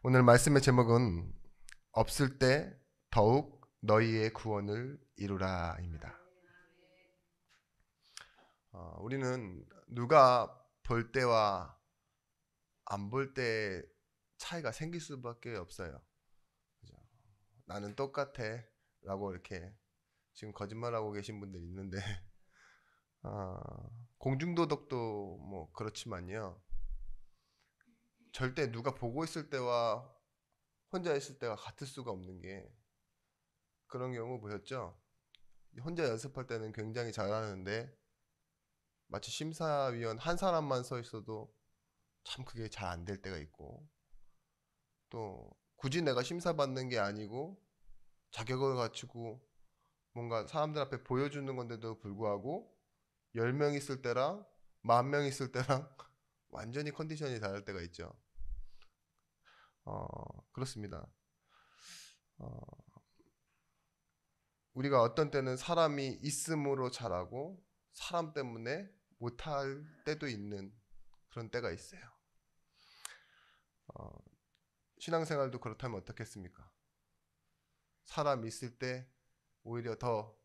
오늘 말씀의 제목은 없을 때 더욱 너희의 구원을 이루라입니다. 우리는 누가 볼 때와 안 볼 때 차이가 생길 수밖에 없어요. 그죠? 나는 똑같아 라고 이렇게 지금 거짓말하고 계신 분들이 있는데 공중도덕도 뭐 그렇지만요. 절대 누가 보고 있을 때와 혼자 있을 때가 같을 수가 없는 게, 그런 경우 보셨죠? 혼자 연습할 때는 굉장히 잘하는데 마치 심사위원 한 사람만 서 있어도 참 그게 잘 안 될 때가 있고, 또 굳이 내가 심사받는 게 아니고 자격을 갖추고 뭔가 사람들 앞에 보여주는 건데도 불구하고 10명 있을 때랑 10,000명 있을 때랑 완전히 컨디션이 다를 때가 있죠. 그렇습니다. 어, 우리가 어떤 때는 사람이 있음으로 잘하고 사람 때문에 못할 때도 있는 그런 때가 있어요. 어, 신앙생활도 그렇다면 어떻겠습니까? 사람 있을 때 오히려 더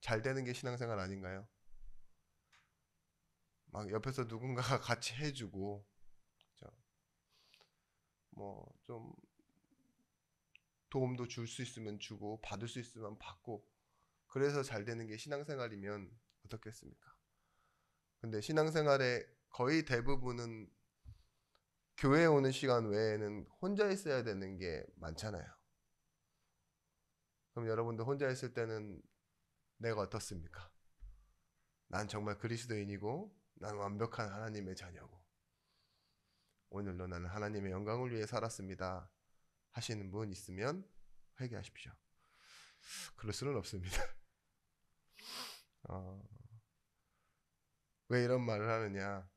잘 되는 게 신앙생활 아닌가요? 막 옆에서 누군가가 같이 해주고, 뭐 좀 도움도 줄 수 있으면 주고 받을 수 있으면 받고, 그래서 잘 되는 게 신앙생활이면 어떻겠습니까? 근데 신앙생활의 거의 대부분은 교회에 오는 시간 외에는 혼자 있어야 되는 게 많잖아요. 그럼 여러분들 혼자 있을 때는 내가 어떻습니까? 난 정말 그리스도인이고 난 완벽한 하나님의 자녀고 오늘도 나는 하나님의 영광을 위해 살았습니다 하시는 분 있으면 회개하십시오. 그럴 수는 없습니다. 어, 왜 이런 말을 하느냐?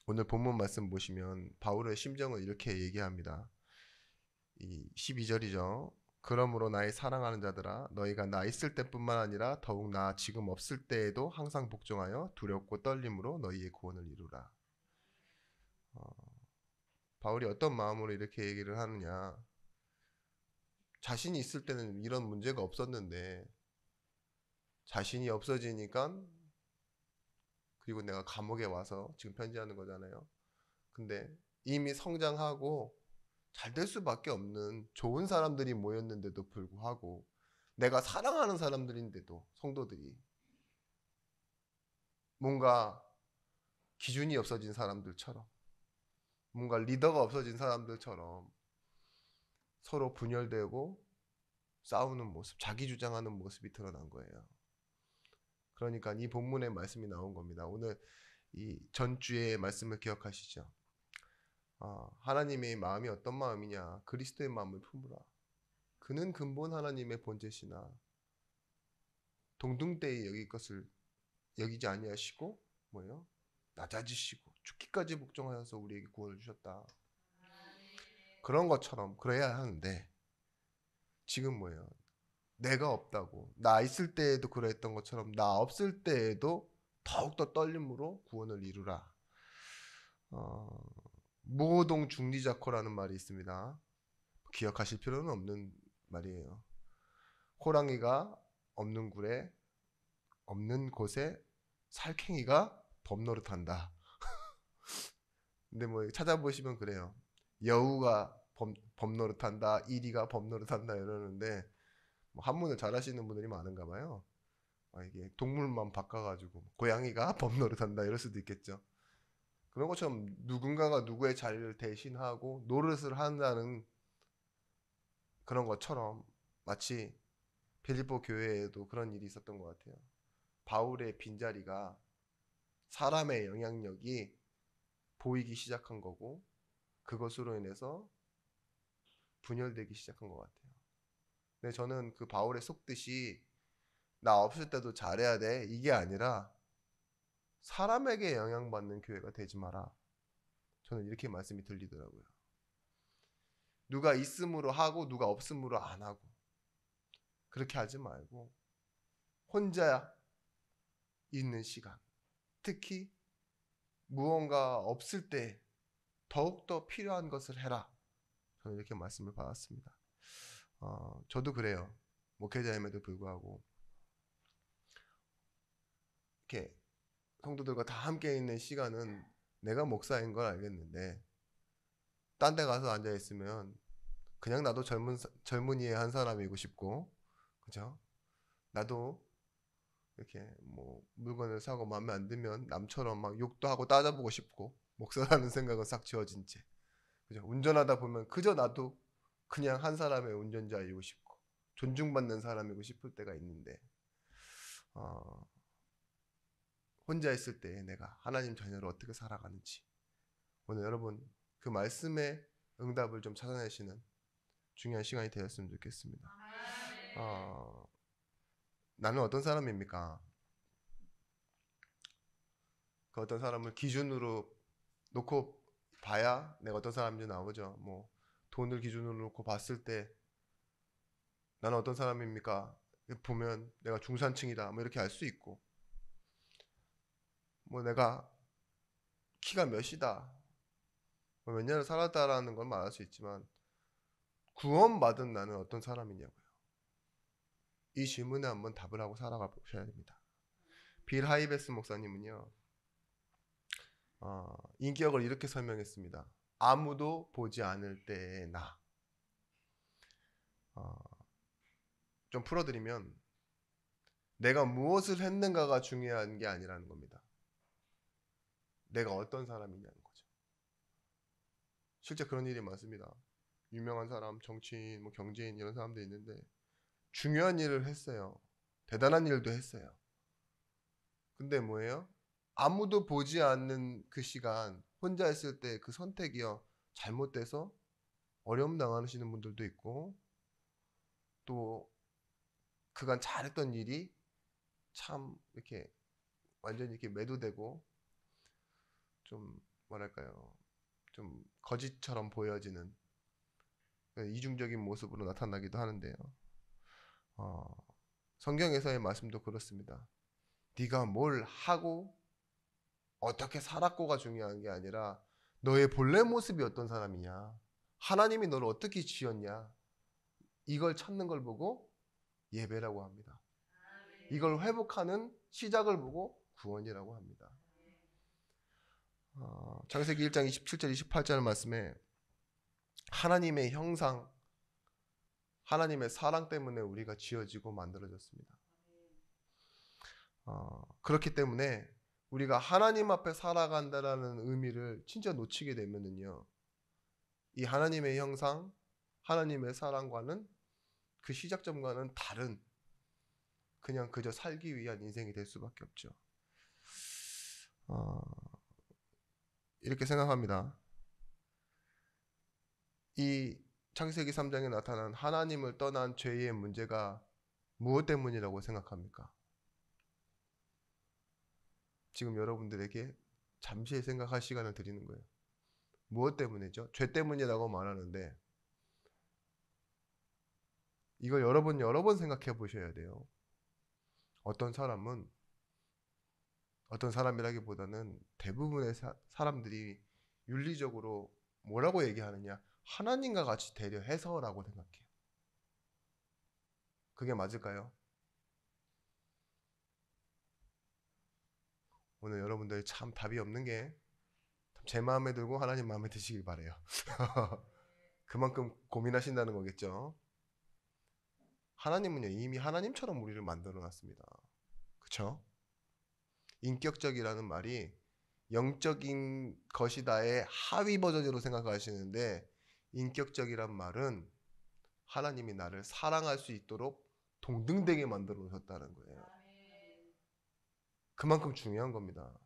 오늘 본문 말씀 보시면 바울의 심정을 이렇게 얘기합니다. 이 12절이죠. 그러므로 나의 사랑하는 자들아, 너희가 나 있을 때뿐만 아니라 더욱 나 지금 없을 때에도 항상 복종하여 두렵고 떨림으로 너희의 구원을 이루라. 어, 바울이 어떤 마음으로 이렇게 얘기를 하느냐? 자신이 있을 때는 이런 문제가 없었는데 자신이 없어지니까, 그리고 내가 감옥에 와서 지금 편지하는 거잖아요. 근데 이미 성장하고 잘 될 수밖에 없는 좋은 사람들이 모였는데도 불구하고, 내가 사랑하는 사람들인데도 성도들이 뭔가 기준이 없어진 사람들처럼, 뭔가 리더가 없어진 사람들처럼 서로 분열되고 싸우는 모습, 자기 주장하는 모습이 드러난 거예요. 그러니까 이 본문의 말씀이 나온 겁니다. 오늘 이 전주의 말씀을 기억하시죠? 하나님의 마음이 어떤 마음이냐? 그리스도의 마음을 품으라. 그는 근본 하나님의 본체시나 동등대에 여길 것을 여기지 아니하시고 뭐예요? 낮아지시고 죽기까지 복종하여서 우리에게 구원을 주셨다. 그런 것처럼 그래야 하는데 지금 뭐예요? 내가 없다고, 나 있을 때에도 그랬던 것처럼 나 없을 때에도 더욱더 떨림으로 구원을 이루라. 어, 무호동 중리자코라는 말이 있습니다. 기억하실 필요는 없는 말이에요. 호랑이가 없는 굴에 없는 곳에 살쾡이가 범노릇한다. 근데 뭐 찾아보시면 그래요. 여우가 범노릇한다, 이리가 범노릇한다 이러는데 뭐 한문을 잘하시는 분들이 많은가 봐요. 이게 동물만 바꿔가지고 고양이가 범노릇한다 이럴 수도 있겠죠. 그런 것처럼 누군가가 누구의 자리를 대신하고 노릇을 한다는 그런 것처럼 마치 빌립보 교회에도 그런 일이 있었던 것 같아요. 바울의 빈자리가 사람의 영향력이 보이기 시작한 거고, 그것으로 인해서 분열되기 시작한 것 같아요. 근데 저는 그 바울의 속뜻이 나 없을 때도 잘해야 돼 이게 아니라 사람에게 영향받는 교회가 되지 마라. 저는 이렇게 말씀이 들리더라고요. 누가 있음으로 하고 누가 없음으로 안 하고 그렇게 하지 말고 혼자 있는 시간, 특히 무언가 없을 때 더욱더 필요한 것을 해라. 저는 이렇게 말씀을 받았습니다. 저도 그래요. 목회자임에도 불구하고 이렇게 성도들과 다 함께 있는 시간은 내가 목사인 걸 알겠는데 딴 데 가서 앉아 있으면 그냥 나도 젊은이의 한 사람이고 싶고, 그죠? 나도 이렇게 뭐 물건을 사고 마음에 안 들면 남처럼 막 욕도 하고 따져보고 싶고, 목사라는 생각은 싹 지워진 채, 그죠? 운전하다 보면 그저 나도 그냥 한 사람의 운전자이고 싶고 존중받는 사람이고 싶을 때가 있는데, 어, 혼자 있을 때 내가 하나님 자녀로 어떻게 살아가는지, 오늘 여러분 그 말씀의 응답을 좀 찾아내시는 중요한 시간이 되었으면 좋겠습니다. 나는 어떤 사람입니까? 그 어떤 사람을 기준으로 놓고 봐야 내가 어떤 사람인지 나오죠. 뭐 돈을 기준으로 놓고 봤을 때 나는 어떤 사람입니까? 보면 내가 중산층이다 뭐 이렇게 알 수 있고, 뭐 내가 키가 몇이다, 뭐 몇 년을 살았다라는 건 말할 수 있지만 구원받은 나는 어떤 사람이냐고요. 이 질문에 한번 답을 하고 살아가 보셔야 됩니다. 빌 하이베스 목사님은요, 인격을 이렇게 설명했습니다. 아무도 보지 않을 때의 나. 좀 풀어드리면 내가 무엇을 했는가가 중요한 게 아니라는 겁니다. 내가 어떤 사람이냐는 거죠. 실제 그런 일이 많습니다. 유명한 사람, 정치인, 뭐 경제인 이런 사람도 있는데 중요한 일을 했어요. 대단한 일도 했어요. 근데 뭐예요? 아무도 보지 않는 그 시간, 혼자 있을 때 그 선택이요, 잘못돼서 어려움 당하시는 분들도 있고, 또 그간 잘했던 일이 참 이렇게 완전히 이렇게 매도되고 좀 뭐랄까요, 좀 거짓처럼 보여지는 이중적인 모습으로 나타나기도 하는데요. 성경에서의 말씀도 그렇습니다. 네가 뭘 하고 어떻게 살았고가 중요한 게 아니라 너의 본래 모습이 어떤 사람이냐, 하나님이 너를 어떻게 지었냐, 이걸 찾는 걸 보고 예배라고 합니다. 이걸 회복하는 시작을 보고 구원이라고 합니다. 창세기 1장 27절 28절 말씀에 하나님의 형상, 하나님의 사랑 때문에 우리가 지어지고 만들어졌습니다. 그렇기 때문에 우리가 하나님 앞에 살아간다라는 의미를 진짜 놓치게 되면은요, 이 하나님의 형상, 하나님의 사랑과는 그 시작점과는 다른, 그냥 그저 살기 위한 인생이 될 수밖에 없죠. 이렇게 생각합니다. 이 창세기 3장에 나타난 하나님을 떠난 죄의 문제가 무엇 때문이라고 생각합니까? 지금 여러분들에게 잠시 생각할 시간을 드리는 거예요. 무엇 때문이죠? 죄 때문이라고 말하는데 이걸 여러 번 생각해 보셔야 돼요. 어떤 사람은, 어떤 사람이라기보다는 대부분의 사람들이 윤리적으로 뭐라고 얘기하느냐, 하나님과 같이 되려 해서라고 생각해요. 그게 맞을까요? 오늘 여러분들 참 답이 없는 게 제 마음에 들고 하나님 마음에 드시길 바래요. 그만큼 고민하신다는 거겠죠. 하나님은요, 이미 하나님처럼 우리를 만들어 놨습니다. 그렇죠? 인격적이라는 말이 영적인 것이다의 하위 버전으로 생각하시는데, 인격적이란 말은 하나님이 나를 사랑할 수 있도록 동등되게 만들어 놓으셨다는 거예요. 그만큼 중요한 겁니다.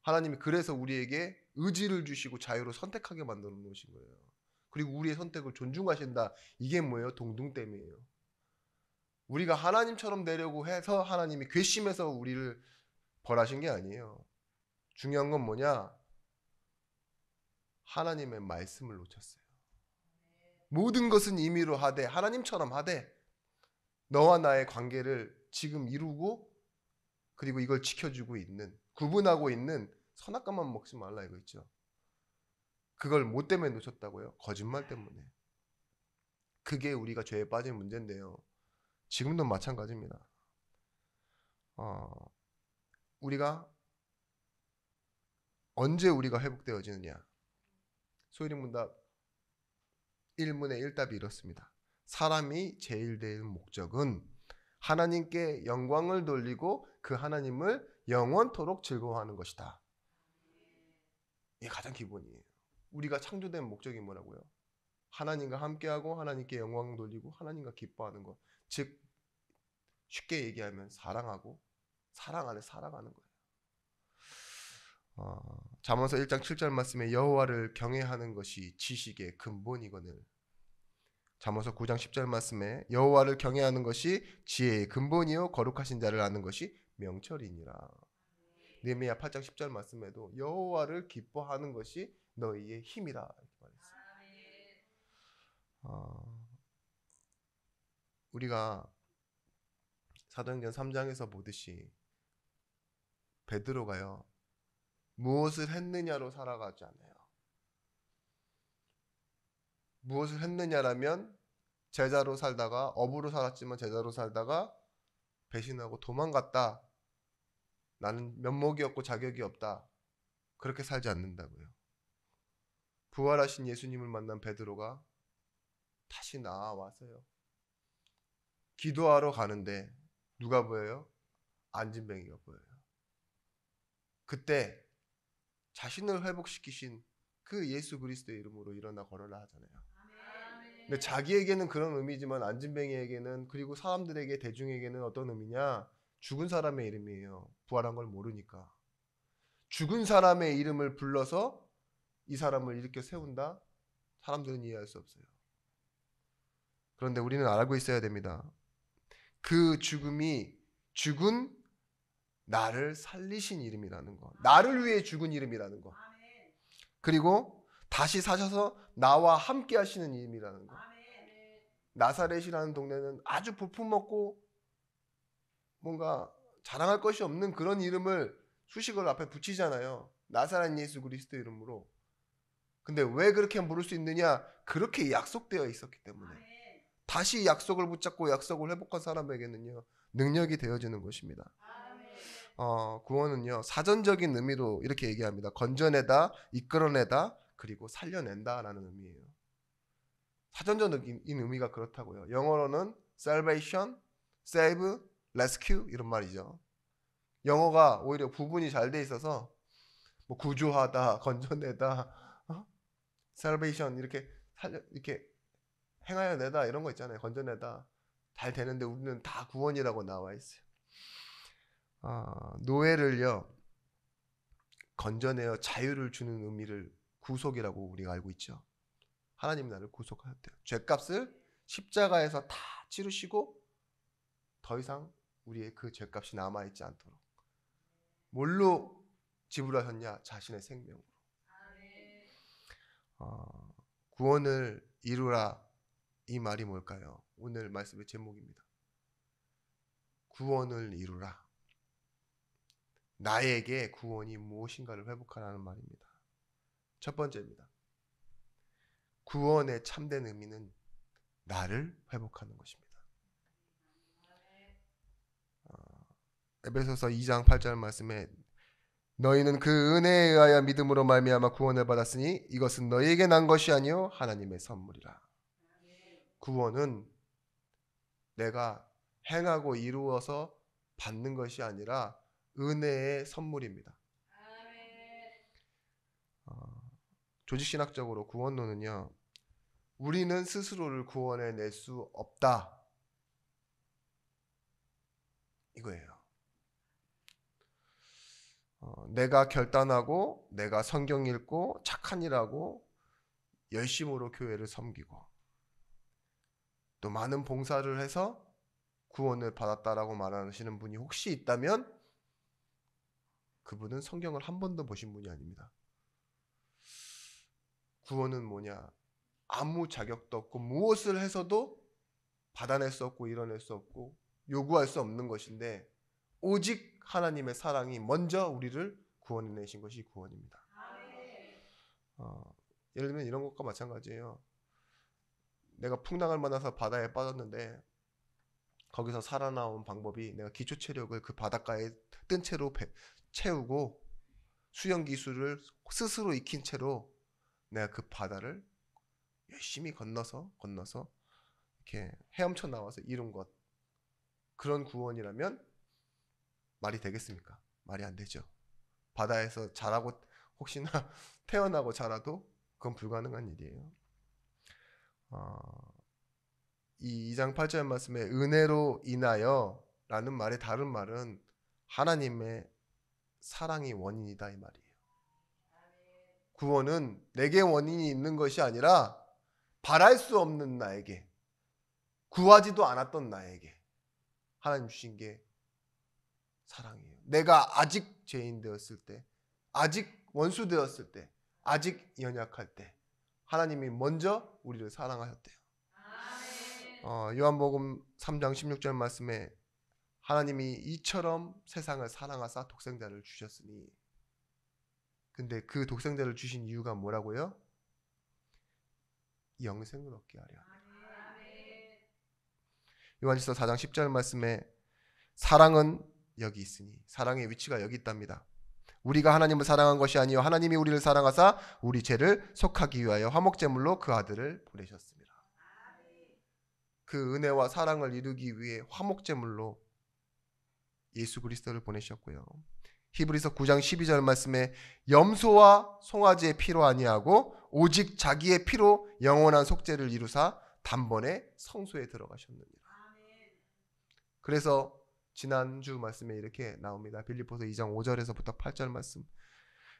하나님이 그래서 우리에게 의지를 주시고 자유로 선택하게 만들어 놓으신 거예요. 그리고 우리의 선택을 존중하신다. 이게 뭐예요? 동등됨이에요. 우리가 하나님처럼 되려고 해서 하나님이 괘씸해서 우리를 벌하신 게 아니에요. 중요한 건 뭐냐? 하나님의 말씀을 놓쳤어요. 모든 것은 임의로 하되 하나님처럼 하되 너와 나의 관계를 지금 이루고, 그리고 이걸 지켜주고 있는, 구분하고 있는 선악과만 먹지 말라 이거 있죠. 그걸 뭐 때문에 놓쳤다고요? 거짓말 때문에. 그게 우리가 죄에 빠진 문제인데요. 지금도 마찬가지입니다. 우리가 언제 우리가 회복되어지느냐? 소위문답 1문의 1답이 이렇습니다. 사람이 제일 될 목적은 하나님께 영광을 돌리고 그 하나님을 영원토록 즐거워하는 것이다. 이게 가장 기본이에요. 우리가 창조된 목적이 뭐라고요? 하나님과 함께하고 하나님께 영광 돌리고 하나님과 기뻐하는 것. 즉 쉽게 얘기하면 사랑하고 사랑 안에 살아가는 거예요. 잠언서 1장 7절 말씀에 여호와를 경외하는 것이 지식의 근본이거늘. 잠언서 9장 10절 말씀에 여호와를 경외하는 것이 지혜의 근본이요 거룩하신 자를 아는 것이 명철이니라. 느헤미야 8장 10절 말씀에도 여호와를 기뻐하는 것이 너희의 힘이라 이렇게 말했어요. 우리가 사도행전 3장에서 보듯이 베드로가요 무엇을 했느냐로 살아가지 않아요. 무엇을 했느냐라면 제자로 살다가 어부로 살았지만 제자로 살다가 배신하고 도망갔다. 나는 면목이 없고 자격이 없다. 그렇게 살지 않는다고요. 부활하신 예수님을 만난 베드로가 다시 나와서요. 기도하러 가는데 누가 보여요? 안진뱅이가 보여요. 그때 자신을 회복시키신 그 예수 그리스도의 이름으로 일어나 걸어라 하잖아요. 근데 자기에게는 그런 의미지만 안진뱅이에게는 그리고 사람들에게 대중에게는 어떤 의미냐? 죽은 사람의 이름이에요. 부활한 걸 모르니까. 죽은 사람의 이름을 불러서 이 사람을 일으켜 세운다? 사람들은 이해할 수 없어요. 그런데 우리는 알고 있어야 됩니다. 그 죽음이 죽은 나를 살리신 이름이라는 거. 나를 위해 죽은 이름이라는 거. 그리고 다시 사셔서 나와 함께 하시는 이름이라는 거. 나사렛이라는 동네는 아주 볼품없고 뭔가 자랑할 것이 없는 그런 이름을 수식어를 앞에 붙이잖아요. 나사렛 예수 그리스도 이름으로. 근데 왜 그렇게 부를 수 있느냐? 그렇게 약속되어 있었기 때문에. 다시 약속을 붙잡고 약속을 회복한 사람에게는요. 능력이 되어지는 것입니다. 구원은요. 사전적인 의미로 이렇게 얘기합니다. 건져내다, 이끌어내다, 그리고 살려낸다라는 의미예요. 사전적인 의미가 그렇다고요. 영어로는 salvation, save, rescue 이런 말이죠. 영어가 오히려 부분이 잘 돼 있어서 뭐 구조하다, 건져내다, salvation 이렇게 이렇게 행하여 내다 이런 거 있잖아요. 건져내다 잘 되는데 우리는 다 구원이라고 나와 있어요. 노예를요 건져내어 자유를 주는 의미를 구속이라고 우리가 알고 있죠. 하나님 나를 구속하셨대요. 죄값을 십자가에서 다 치르시고 더 이상 우리의 그 죄값이 남아있지 않도록. 뭘로 지불하셨냐? 자신의 생명으로. 구원을 이루라 이 말이 뭘까요? 오늘 말씀의 제목입니다. 구원을 이루라. 나에게 구원이 무엇인가를 회복하라는 말입니다. 첫 번째입니다. 구원의 참된 의미는 나를 회복하는 것입니다. 에베소서 2장 8절 말씀에 너희는 그 은혜에 의하여 믿음으로 말미암아 구원을 받았으니 이것은 너희에게 난 것이 아니요 하나님의 선물이라. 구원은 내가 행하고 이루어서 받는 것이 아니라 은혜의 선물입니다. 조직신학적으로 구원론은요. 우리는 스스로를 구원해낼 수 없다. 이거예요. 내가 결단하고 내가 성경 읽고 착한 일하고 열심으로 교회를 섬기고 또 많은 봉사를 해서 구원을 받았다라고 말하시는 분이 혹시 있다면 그분은 성경을 한 번도 보신 분이 아닙니다. 구원은 뭐냐? 아무 자격도 없고 무엇을 해서도 받아낼 수 없고 이뤄낼 수 없고 요구할 수 없는 것인데 오직 하나님의 사랑이 먼저 우리를 구원해내신 것이 구원입니다. 예를 들면 이런 것과 마찬가지예요. 내가 풍랑을 만나서 바다에 빠졌는데 거기서 살아나온 방법이 내가 기초 체력을 그 바닷가에 뜬 채로 채우고 수영 기술을 스스로 익힌 채로 내가 그 바다를 열심히 건너서 이렇게 헤엄쳐 나와서 이룬 것, 그런 구원이라면 말이 되겠습니까? 말이 안 되죠. 바다에서 자라고 혹시나 태어나고 자라도 그건 불가능한 일이에요. 이 2장 8절 말씀에 은혜로 인하여 라는 말의 다른 말은 하나님의 사랑이 원인이다 이 말이에요. 구원은 내게 원인이 있는 것이 아니라 바랄 수 없는 나에게, 구하지도 않았던 나에게 하나님 주신 게 사랑이에요. 내가 아직 죄인 되었을 때, 아직 원수 되었을 때, 아직 연약할 때 하나님이 먼저 우리를 사랑하셨대요. 요한복음 3장 16절 말씀에 하나님이 이처럼 세상을 사랑하사 독생자를 주셨으니, 근데 그 독생자를 주신 이유가 뭐라고요? 영생을 얻게 하려 합니다. 요한일서 4장 10절 말씀에 사랑은 여기 있으니, 사랑의 위치가 여기 있답니다. 우리가 하나님을 사랑한 것이 아니요 하나님이 우리를 사랑하사 우리 죄를 속하기 위하여 화목제물로 그 아들을 보내셨습니다. 그 은혜와 사랑을 이루기 위해 화목제물로 예수 그리스도를 보내셨고요. 히브리서 9장 12절 말씀에 염소와 송아지의 피로 아니하고 오직 자기의 피로 영원한 속죄를 이루사 단번에 성소에 들어가셨느니라. 그래서 지난주 말씀에 이렇게 나옵니다. 빌립보서 2장 5절에서부터 8절 말씀.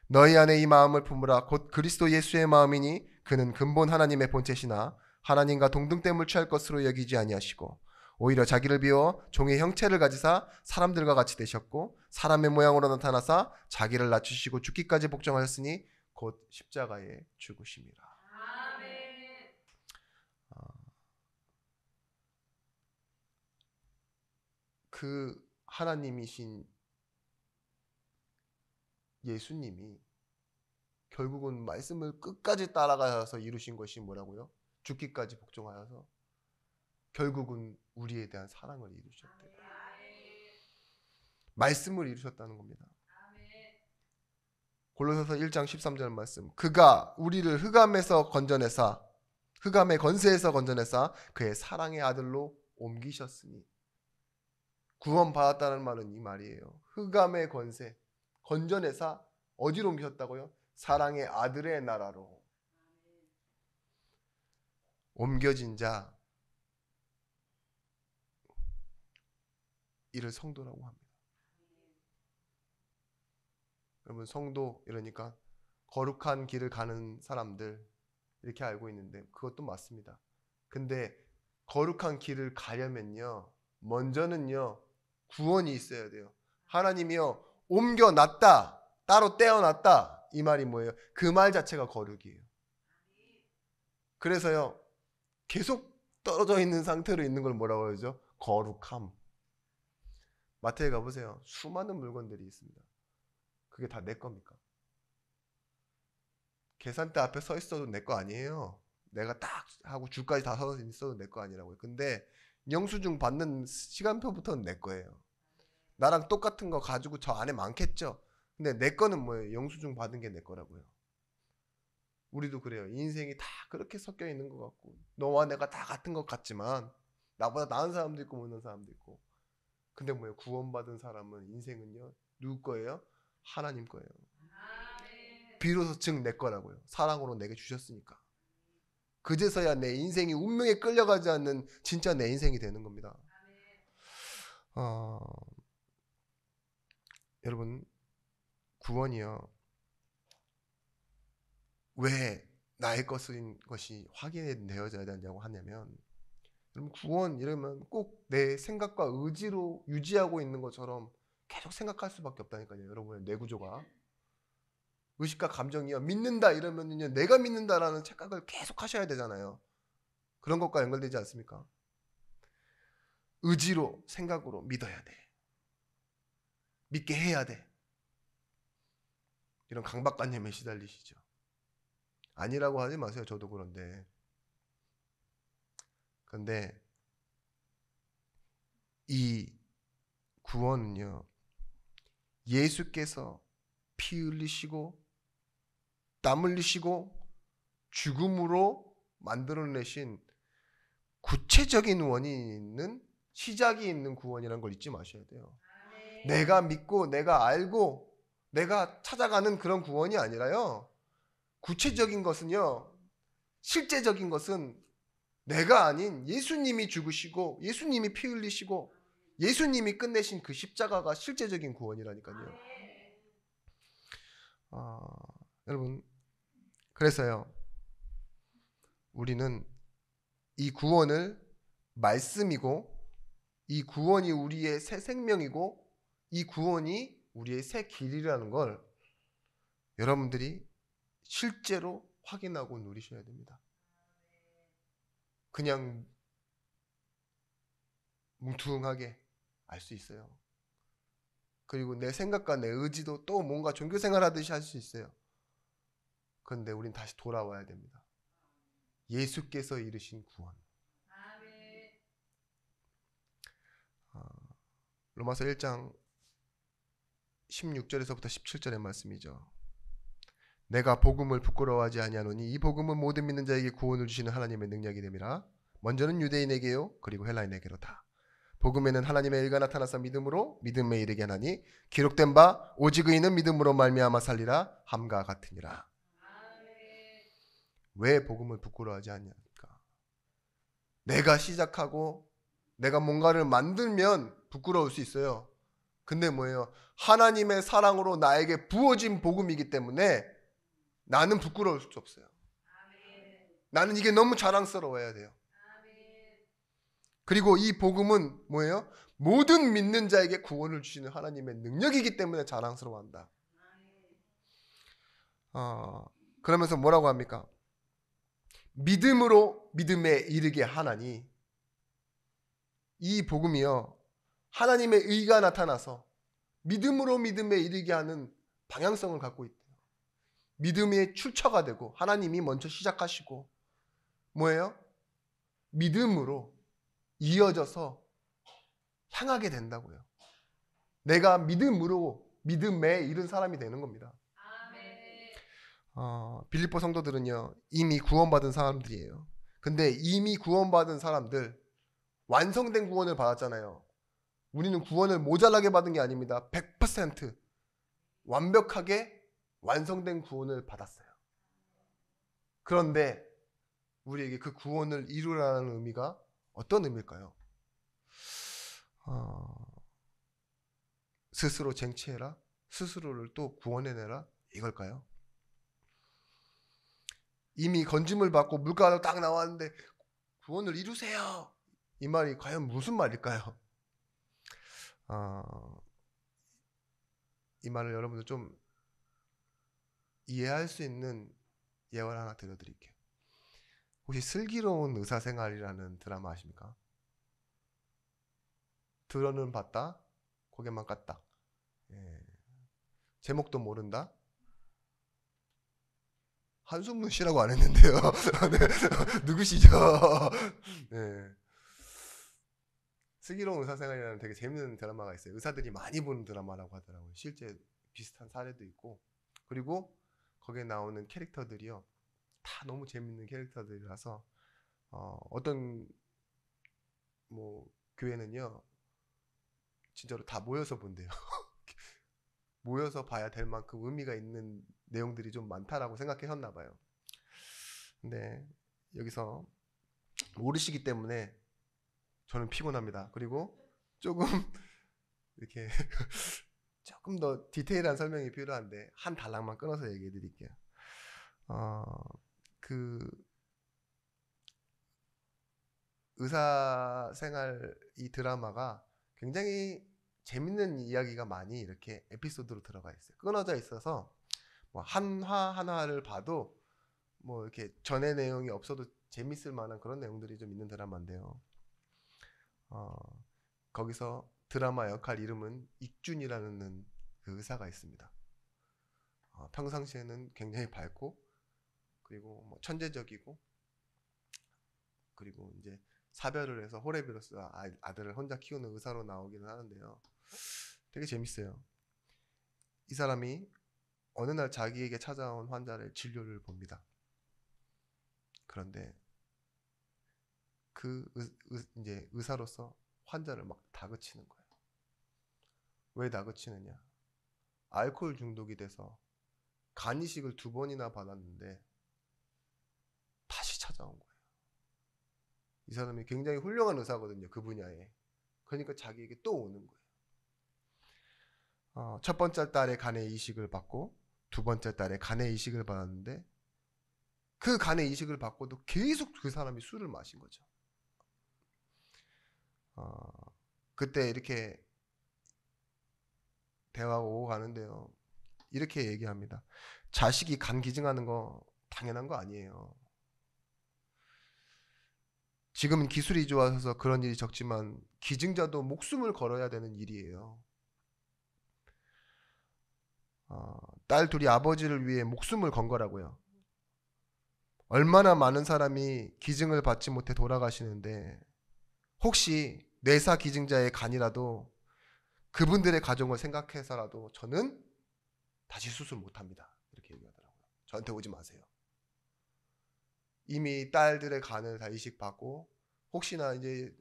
너희 안에 이 마음을 품으라. 곧 그리스도 예수의 마음이니 그는 근본 하나님의 본체시나 하나님과 동등됨을 취할 것으로 여기지 아니하시고 오히려 자기를 비워 종의 형체를 가지사 사람들과 같이 되셨고 사람의 모양으로 나타나사 자기를 낮추시고 죽기까지 복종하셨으니 곧 십자가에 죽으심이라. 아멘. 그 하나님이신 예수님이 결국은 말씀을 끝까지 따라가서 이루신 것이 뭐라고요? 죽기까지 복종하여서 결국은 우리에 대한 사랑을 이루셨대요. 말씀을 이루셨다는 겁니다. 골로새서 1장 13절 말씀. 그가 우리를 흑암에서 건져내사, 흑암의 건세에서 건져내사 그의 사랑의 아들로 옮기셨으니. 구원받았다는 말은 이 말이에요. 흑암의 건세, 건져내사 어디로 옮기셨다고요? 사랑의 아들의 나라로. 옮겨진 자, 이를 성도라고 합니다. 여러분, 성도 이러니까 거룩한 길을 가는 사람들 이렇게 알고 있는데 그것도 맞습니다. 근데 거룩한 길을 가려면요, 먼저는요 구원이 있어야 돼요. 하나님이요 옮겨놨다, 따로 떼어놨다, 이 말이 뭐예요? 그 말 자체가 거룩이에요. 그래서요 계속 떨어져 있는 상태로 있는 걸 뭐라고 하죠? 거룩함. 마트에 가보세요. 수많은 물건들이 있습니다. 그게 다 내 겁니까? 계산대 앞에 서 있어도 내 거 아니에요. 내가 딱 하고 줄까지 다 서 있어도 내 거 아니라고요. 근데 영수증 받는 시간표부터는 내 거예요. 나랑 똑같은 거 가지고 저 안에 많겠죠. 근데 내 거는 뭐예요? 영수증 받은 게 내 거라고요. 우리도 그래요. 인생이 다 그렇게 섞여 있는 것 같고 너와 내가 다 같은 것 같지만 나보다 나은 사람도 있고 못난 사람도 있고. 근데 뭐예요? 구원받은 사람은 인생은요 누구 거예요? 하나님 거예요. 비로소 즉 내 거라고요. 사랑으로 내게 주셨으니까. 그제서야 내 인생이 운명에 끌려가지 않는 진짜 내 인생이 되는 겁니다. 여러분, 구원이요 왜 나의 것인 것이 확인되어져야 되냐고 하냐면, 여러분 구원 이러면 꼭 내 생각과 의지로 유지하고 있는 것처럼 계속 생각할 수밖에 없다니까요. 여러분의 뇌구조가 의식과 감정이요 믿는다 이러면요 내가 믿는다라는 착각을 계속 하셔야 되잖아요. 그런 것과 연결되지 않습니까? 의지로 생각으로 믿어야 돼. 믿게 해야 돼. 이런 강박관념에 시달리시죠. 아니라고 하지 마세요. 저도 그런데. 그런데 이 구원은요, 예수께서 피 흘리시고 땀 흘리시고 죽음으로 만들어내신 구체적인 원인이 있는, 시작이 있는 구원이라는 걸 잊지 마셔야 돼요. 내가 믿고 내가 알고 내가 찾아가는 그런 구원이 아니라요, 구체적인 것은요, 실제적인 것은 내가 아닌 예수님이 죽으시고 예수님이 피 흘리시고 예수님이 끝내신 그 십자가가 실제적인 구원이라니까요. 여러분, 그래서요, 우리는 이 구원을 말씀이고, 이 구원이 우리의 새 생명이고, 이 구원이 우리의 새 길이라는 걸 여러분들이 실제로 확인하고 누리셔야 됩니다. 그냥 뭉퉁하게 알 수 있어요. 그리고 내 생각과 내 의지도 또 뭔가 종교생활 하듯이 할 수 있어요. 그런데 우린 다시 돌아와야 됩니다. 예수께서 이루신 구원. 로마서 1장 16절에서부터 17절의 말씀이죠. 내가 복음을 부끄러워하지 아니하노니 이 복음은 모든 믿는 자에게 구원을 주시는 하나님의 능력이 됨이라. 먼저는 유대인에게요, 그리고 헬라인에게로다. 복음에는 하나님의 의가 나타나서 믿음으로 믿음에 이르게 하나니 기록된 바 오직 의인은 믿음으로 말미암아 살리라 함과 같으니라. 왜 복음을 부끄러워하지 않냐니까. 내가 시작하고 내가 뭔가를 만들면 부끄러울 수 있어요. 근데 뭐예요? 하나님의 사랑으로 나에게 부어진 복음이기 때문에 나는 부끄러울 수 없어요. 나는 이게 너무 자랑스러워야 돼요. 그리고 이 복음은 뭐예요? 모든 믿는 자에게 구원을 주시는 하나님의 능력이기 때문에 자랑스러워한다. 그러면서 뭐라고 합니까? 믿음으로 믿음에 이르게 하나니, 이 복음이요, 하나님의 의가 나타나서 믿음으로 믿음에 이르게 하는 방향성을 갖고 있대요. 믿음의 출처가 되고 하나님이 먼저 시작하시고 뭐예요? 믿음으로 이어져서 향하게 된다고요. 내가 믿음으로 믿음에 이른 사람이 되는 겁니다. 빌립보 성도들은요, 이미 구원받은 사람들이에요. 근데 이미 구원받은 사람들, 완성된 구원을 받았잖아요. 우리는 구원을 모자라게 받은 게 아닙니다. 100% 완벽하게 완성된 구원을 받았어요. 그런데 우리에게 그 구원을 이루라는 의미가 어떤 의미일까요? 스스로 쟁취해라, 스스로를 또 구원해내라, 이걸까요? 이미 건짐을 받고 물가로 딱 나왔는데 구원을 이루세요, 이 말이 과연 무슨 말일까요? 이 말을 여러분들 좀 이해할 수 있는 예화를 하나 들려드릴게요. 혹시 슬기로운 의사생활이라는 드라마 아십니까? 들어는 봤다, 고개만 깠다. 제목도 모른다. 한숨은 쉬라고 안 했는데요. 네. 누구시죠? 네. 슬기로운 의사생활이라는 되게 재밌는 드라마가 있어요. 의사들이 많이 보는 드라마라고 하더라고요. 실제 비슷한 사례도 있고, 그리고 거기에 나오는 캐릭터들이요, 다 너무 재밌는 캐릭터들이라서 어떤 뭐 교회는요, 진짜로 다 모여서 본대요. 모여서 봐야 될 만큼 의미가 있는 내용들이 좀 많다라고 생각하셨나 봐요. 근데 여기서 모르시기 때문에 저는 피곤합니다. 그리고 조금 이렇게 조금 더 디테일한 설명이 필요한데 한 단락만 끊어서 얘기해 드릴게요. 그 의사생활 이 드라마가 굉장히 재밌는 이야기가 많이 이렇게 에피소드로 들어가 있어요. 끊어져 있어서 뭐 한화 한화를 봐도 뭐 이렇게 전의 내용이 없어도 재밌을 만한 그런 내용들이 좀 있는 드라마인데요. 거기서 드라마 역할 이름은 익준이라는 그 의사가 있습니다. 평상시에는 굉장히 밝고 그리고 뭐 천재적이고, 그리고 이제 사별을 해서 호레비로스 아들을 혼자 키우는 의사로 나오기는 하는데요. 되게 재밌어요. 이 사람이 어느 날 자기에게 찾아온 환자를 진료를 봅니다. 그런데 그 이제 의사로서 환자를 막 다그치는 거예요. 왜 다그치느냐? 알코올 중독이 돼서 간 이식을 2번이나 받았는데 다시 찾아온 거예요. 이 사람이 굉장히 훌륭한 의사거든요, 그 분야에. 그러니까 자기에게 또 오는 거예요. 첫 번째 달에 간의 이식을 받고, 2번째 달에 간의 이식을 받았는데, 그 간의 이식을 받고도 계속 그 사람이 술을 마신 거죠. 그때 이렇게 대화가 오고 가는데요. 이렇게 얘기합니다. 자식이 간 기증하는 거 당연한 거 아니에요. 지금은 기술이 좋아서 그런 일이 적지만 기증자도 목숨을 걸어야 되는 일이에요. 딸 둘이 아버지를 위해 목숨을 건 거라고요. 얼마나 많은 사람이 기증을 받지 못해 돌아가시는데, 혹시 뇌사 기증자의 간이라도 그분들의 가정을 생각해서라도 저는 다시 수술 못합니다. 이렇게 얘기하더라고요. 저한테 오지 마세요. 이미 딸들의 간을 다 이식받고, 혹시나 이제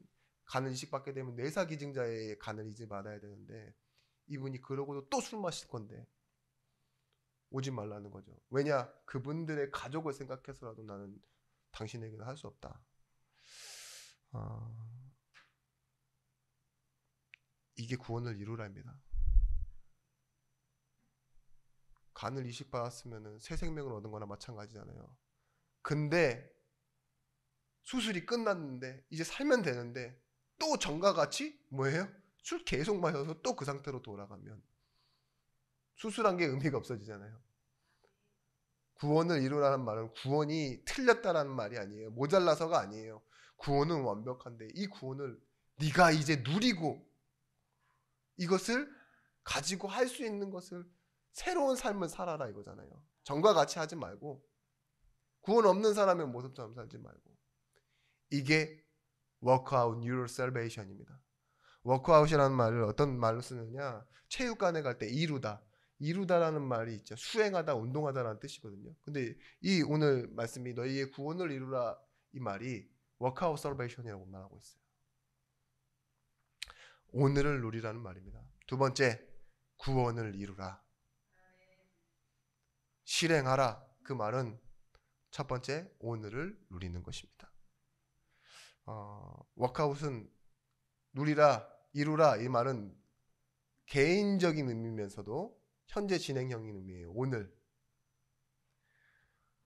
간을 이식받게 되면 뇌사 기증자의 간을 이제 받아야 되는데, 이분이 그러고도 또 술 마실 건데 오지 말라는 거죠. 왜냐? 그분들의 가족을 생각해서라도 나는 당신에게는 할 수 없다. 이게 구원을 이루라입니다. 간을 이식받았으면 새 생명을 얻은 거나 마찬가지잖아요. 근데 수술이 끝났는데 이제 살면 되는데 또 전과 같이 뭐예요? 술 계속 마셔서 또 그 상태로 돌아가면 수술한 게 의미가 없어지잖아요. 구원을 이루라는 말은 구원이 틀렸다라는 말이 아니에요. 모자라서가 아니에요. 구원은 완벽한데 이 구원을 네가 이제 누리고 이것을 가지고 할 수 있는 것을 새로운 삶을 살아라 이거잖아요. 전과 같이 하지 말고, 구원 없는 사람의 모습처럼 살지 말고. 이게 work out your salvation입니다. work out이라는 말을 어떤 말로 쓰느냐, 체육관에 갈 때 이루다, 이루다라는 말이 있죠. 수행하다, 운동하다라는 뜻이거든요. 근데 이 오늘 말씀이 너희의 구원을 이루라, 이 말이 work out salvation이라고 말하고 있어요. 오늘을 누리라는 말입니다. 두 번째, 구원을 이루라, 실행하라. 그 말은 첫 번째, 오늘을 누리는 것입니다. 워크아웃은 누리라, 이루라, 이 말은 개인적인 의미면서도 현재 진행형인 의미예요. 오늘.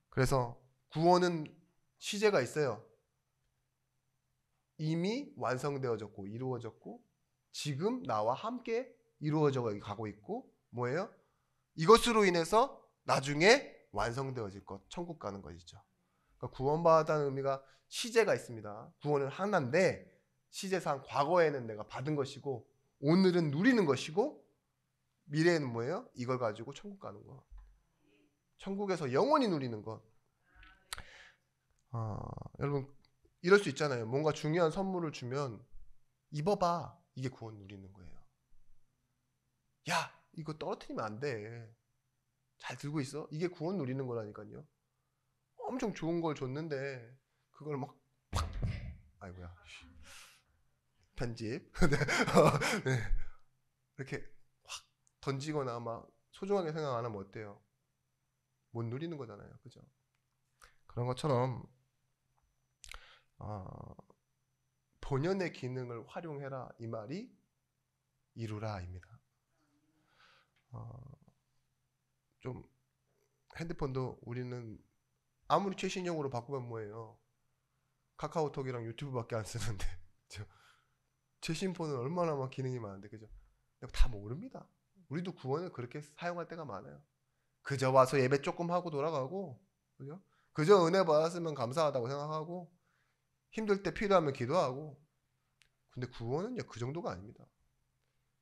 그래서 구원은 시제가 있어요. 이미 완성되어졌고 이루어졌고 지금 나와 함께 이루어져 가고 있고, 뭐예요? 이것으로 인해서 나중에 완성되어질 것, 천국 가는 것이죠. 그러니까 구원받았다는 의미가 시제가 있습니다. 구원은 하나인데 시제상 과거에는 내가 받은 것이고 오늘은 누리는 것이고 미래에는 뭐예요? 이걸 가지고 천국 가는 것. 천국에서 영원히 누리는 것. 여러분 이럴 수 있잖아요. 뭔가 중요한 선물을 주면 입어봐. 이게 구원 누리는 거예요. 야, 이거 떨어뜨리면 안 돼. 잘 들고 있어. 이게 구원 누리는 거라니까요. 엄청 좋은 걸 줬는데 그걸 막 팍. 아이고야. 편집. 네. 이렇게 확 던지거나 막 소중하게 생각 안 하면 어때요? 못 누리는 거잖아요. 그죠? 그런 것처럼 본연의 기능을 활용해라, 이 말이 이루라입니다. 좀 핸드폰도 우리는 아무리 최신형으로 바꾸면 뭐예요? 카카오톡이랑 유튜브밖에 안 쓰는데 최신 폰은 얼마나 막 기능이 많은데, 그죠? 다 모릅니다. 우리도 구원을 그렇게 사용할 때가 많아요. 그저 와서 예배 조금 하고 돌아가고, 그죠? 그저 은혜 받았으면 감사하다고 생각하고 힘들 때 필요하면 기도하고. 근데 구원은요 그 정도가 아닙니다.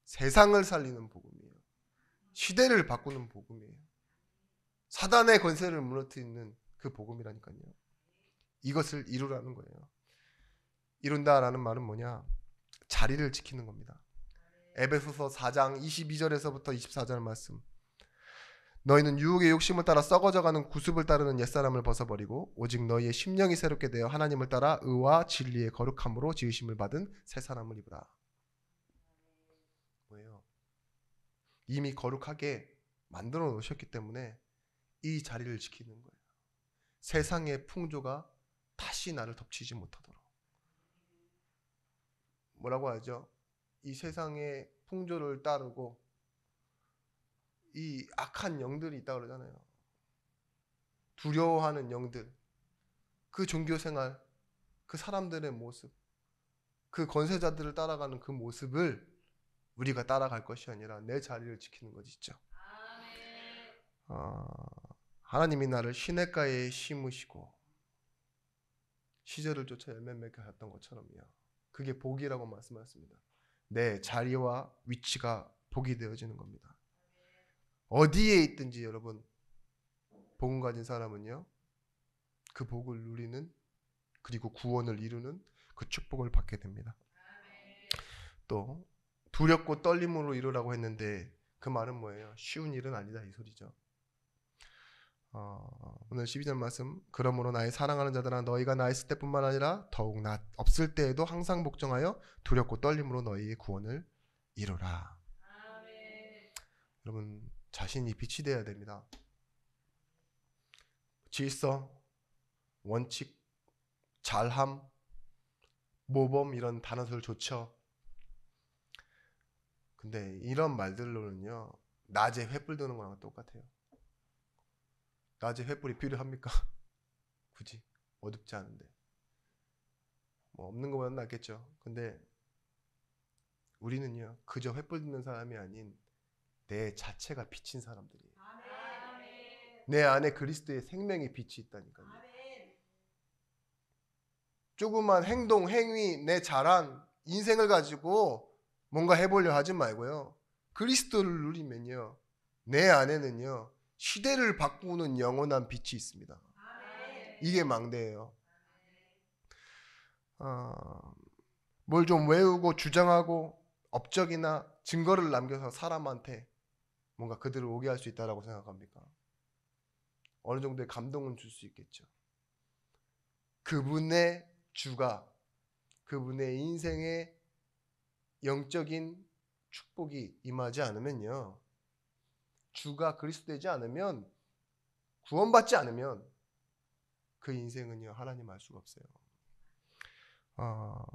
세상을 살리는 복음이에요. 시대를 바꾸는 복음이에요. 사단의 권세를 무너뜨리는 그 그 복음이라니까요. 이것을 이루라는 거예요. 이룬다라는 말은 뭐냐? 자리를 지키는 겁니다. 에베소서 4장 22절에서부터 24절 말씀. 너희는 유혹의 욕심을 따라 썩어져가는 구습을 따르는 옛사람을 벗어버리고 오직 너희의 심령이 새롭게 되어 하나님을 따라 의와 진리의 거룩함으로 지으심을 받은 새 사람을 입으라. 뭐예요? 이미 거룩하게 만들어 놓으셨기 때문에 이 자리를 지키는 거예요. 세상의 풍조가 다시 나를 덮치지 못하도록. 뭐라고 하죠? 이 세상의 풍조를 따르고 이 악한 영들이 있다 그러잖아요. 두려워하는 영들, 그 종교생활, 그 사람들의 모습, 그 권세자들을 따라가는 그 모습을 우리가 따라갈 것이 아니라 내 자리를 지키는 것이죠. 하나님이 나를 시냇가에 심으시고 시절을 쫓아 열매 맺게 하셨던 것처럼요. 그게 복이라고 말씀하셨습니다. 내 자리와 위치가 복이 되어지는 겁니다. 어디에 있든지 여러분 복음 가진 사람은요. 그 복을 누리는 그리고 구원을 이루는 그 축복을 받게 됩니다. 또 두렵고 떨림으로 이루라고 했는데 그 말은 뭐예요? 쉬운 일은 아니다 이 소리죠. 오늘 12절 말씀. 그러므로 나의 사랑하는 자들아 너희가 나 있을 때뿐만 아니라 더욱 나 없을 때에도 항상 복종하여 두렵고 떨림으로 너희의 구원을 이루라. 아멘. 여러분 자신이 빛이 되어야 됩니다. 질서, 원칙, 잘함, 모범 이런 단어들 좋죠. 근데 이런 말들로는요 낮에 횃불 드는 거랑 똑같아요. 낮에 횃불이 필요합니까? 굳이 어둡지 않은데 뭐 없는 것보다는 낫겠죠. 근데 우리는요 그저 횃불 드는 사람이 아닌 내 자체가 비친 사람들이에요. 아멘. 내 안에 그리스도의 생명의 빛이 있다니까요. 아멘. 조그만 행동, 행위, 내 자랑, 인생을 가지고 뭔가 해보려 하지 말고요. 그리스도를 누리면요 내 안에는요 시대를 바꾸는 영원한 빛이 있습니다. 이게 망대예요. 뭘 좀 외우고 주장하고 업적이나 증거를 남겨서 사람한테 뭔가 그들을 오게 할 수 있다고 생각합니까? 어느 정도의 감동은 줄 수 있겠죠. 그분의 주가 그분의 인생의 영적인 축복이 임하지 않으면요. 주가 그리스도 되지 않으면 구원받지 않으면 그 인생은요 하나님 알 수가 없어요.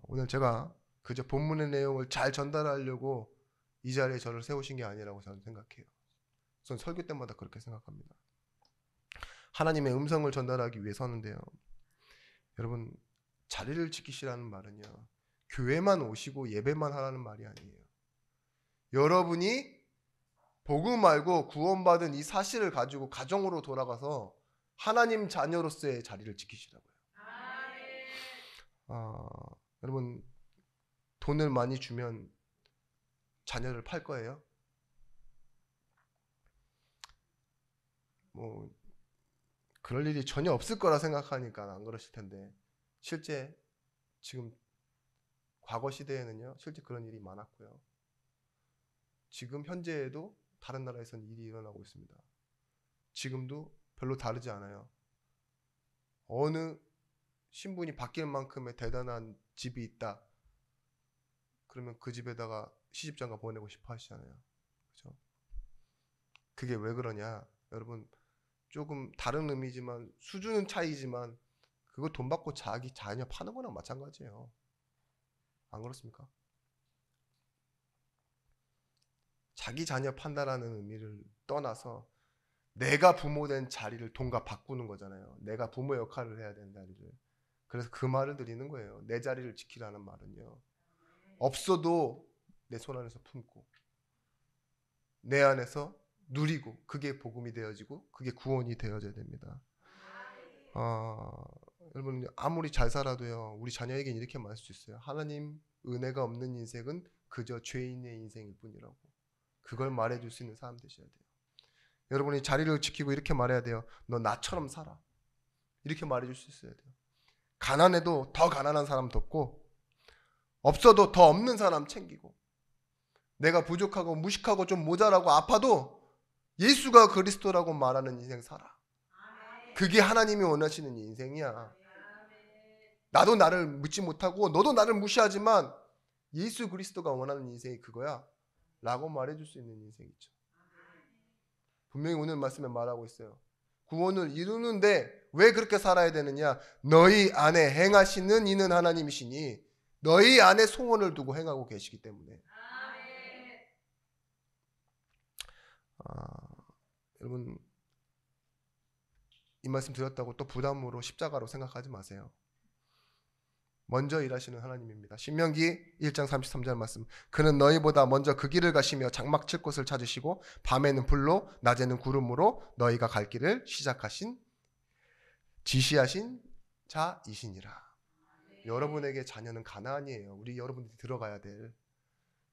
오늘 제가 그저 본문의 내용을 잘 전달하려고 이 자리에 저를 세우신 게 아니라고 저는 생각해요. 전 설교 때마다 그렇게 생각합니다. 하나님의 음성을 전달하기 위해서는데요. 여러분 자리를 지키시라는 말은요. 교회만 오시고 예배만 하라는 말이 아니에요. 여러분이 복음 알고 구원받은 이 사실을 가지고 가정으로 돌아가서 하나님 자녀로서의 자리를 지키시라고요. 여러분 돈을 많이 주면 자녀를 팔 거예요? 뭐 그럴 일이 전혀 없을 거라 생각하니까 안 그러실 텐데 실제 지금 과거 시대에는요 실제 그런 일이 많았고요. 지금 현재에도 다른 나라에서는 일이 일어나고 있습니다. 지금도 별로 다르지 않아요. 어느 신분이 바뀔 만큼의 대단한 집이 있다. 그러면 그 집에다가 시집장가 보내고 싶어 하시잖아요. 그죠? 그게 왜 그러냐? 여러분 조금 다른 의미지만 수준은 차이지만 그거 돈 받고 자기 자녀 파는 거랑 마찬가지예요. 안 그렇습니까? 자기 자녀 판다라는 의미를 떠나서 내가 부모된 자리를 돈과 바꾸는 거잖아요. 내가 부모 역할을 해야 되는 자리를. 그래서 그 말을 드리는 거예요. 내 자리를 지키라는 말은요. 없어도 내 손 안에서 품고 내 안에서 누리고 그게 복음이 되어지고 그게 구원이 되어져야 됩니다. 여러분 아무리 잘 살아도요. 우리 자녀에게는 이렇게 말할 수 있어요. 하나님 은혜가 없는 인생은 그저 죄인의 인생일 뿐이라고. 그걸 말해줄 수 있는 사람 되셔야 돼요. 여러분이 자리를 지키고 이렇게 말해야 돼요. 너 나처럼 살아. 이렇게 말해줄 수 있어야 돼요. 가난해도 더 가난한 사람 돕고, 없어도 더 없는 사람 챙기고, 내가 부족하고 무식하고 좀 모자라고 아파도 예수가 그리스도라고 말하는 인생 살아. 그게 하나님이 원하시는 인생이야. 나도 나를 묻지 못하고 너도 나를 무시하지만 예수 그리스도가 원하는 인생이 그거야 라고 말해줄 수 있는 인생이죠. 분명히 오늘 말씀에 말하고 있어요. 구원을 이루는데 왜 그렇게 살아야 되느냐? 너희 안에 행하시는 이는 하나님이시니 너희 안에 소원을 두고 행하고 계시기 때문에. 여러분, 이 말씀 드렸다고 또 부담으로 십자가로 생각하지 마세요. 먼저 일하시는 하나님입니다. 신명기 1장 33절 말씀. 그는 너희보다 먼저 그 길을 가시며 장막 칠 곳을 찾으시고 밤에는 불로 낮에는 구름으로 너희가 갈 길을 지시하신 자이시니라. 여러분에게 자녀는 가나안이에요. 우리 여러분들이 들어가야 될